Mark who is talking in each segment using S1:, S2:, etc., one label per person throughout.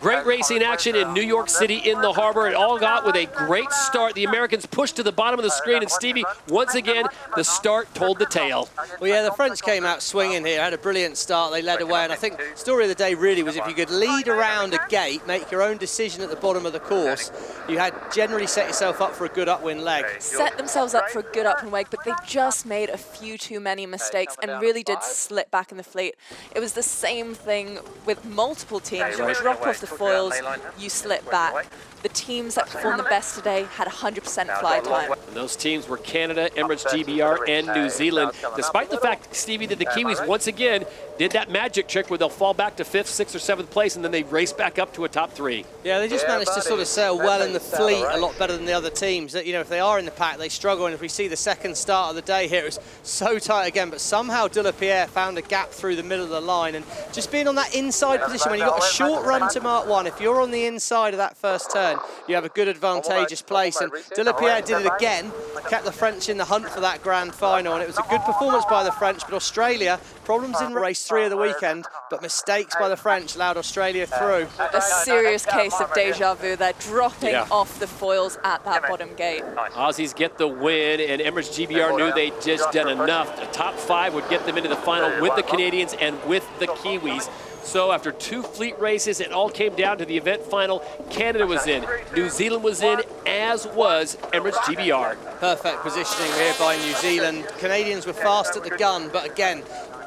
S1: Great racing action in New York City in the harbor. It all got with a great start. The Americans pushed to the bottom of the screen, and Stevie, once again, the start told the tale.
S2: Well, yeah, the French came out swinging here, had a brilliant start, they led away, and I think the story of the day really was if you could lead around a gate, make your own decision at the bottom of the course, you had generally set yourself up for a good upwind leg.
S3: Set themselves up for a good upwind leg, but they just made a few too many mistakes and really did slip back in the fleet. It was the same thing with multiple teams. You drop off the foils, you slip back. The teams that performed the best today had 100% fly time.
S1: And those teams were Canada, Emirates GBR, and New Zealand. Despite the fact, Stevie, that the Kiwis once again did that magic trick where they'll fall back to 5th, 6th, or 7th place, and then they race back up to a top 3.
S2: Yeah, they just managed to sort of sail well in the fleet a lot better than the other teams. That, you know, if they are in the pack, they struggle. And if we see the second start of the day here, it was so tight again, but somehow De La Pierre found a gap through the middle of the line. And just being on that inside position, when you've got a short run to Mark 1, if you're on the inside of that first turn, you have a good advantageous place. And De La Pierre did it again, kept the French in the hunt for that grand final. And it was a good performance by the French, but Australia, problems in race 3 of the weekend, but mistakes by the French allowed Australia through.
S3: A serious case of deja vu. They're dropping off the foils at that bottom gate.
S1: Aussies get the win, and Emirates GBR knew they'd just done enough. The top 5 would get them into the final with the Canadians and with the Kiwis. So after 2 fleet races, it all came down to the event final. Canada was in, New Zealand was in, as was Emirates GBR.
S2: Perfect positioning here by New Zealand. Canadians were fast at the gun, but again,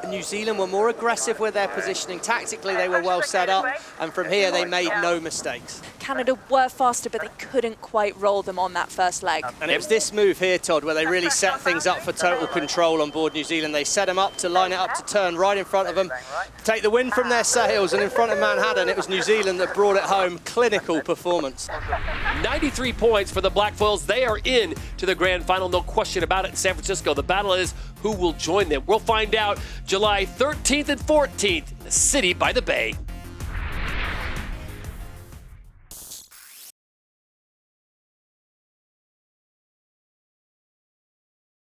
S2: New Zealand were more aggressive with their positioning. Tactically, they were well set up, and from here, they made no mistakes.
S3: Canada were faster, but they couldn't quite roll them on that first leg.
S2: And it was this move here, Todd, where they really set things up for total control on board New Zealand. They set them up to line it up to turn right in front of them, take the wind from their sails, and in front of Manhattan, it was New Zealand that brought it home. Clinical performance.
S1: 93 points for the Black Foils. They are in to the grand final, no question about it, in San Francisco. The battle is who will join them. We'll find out July 13th and 14th in the city by the bay.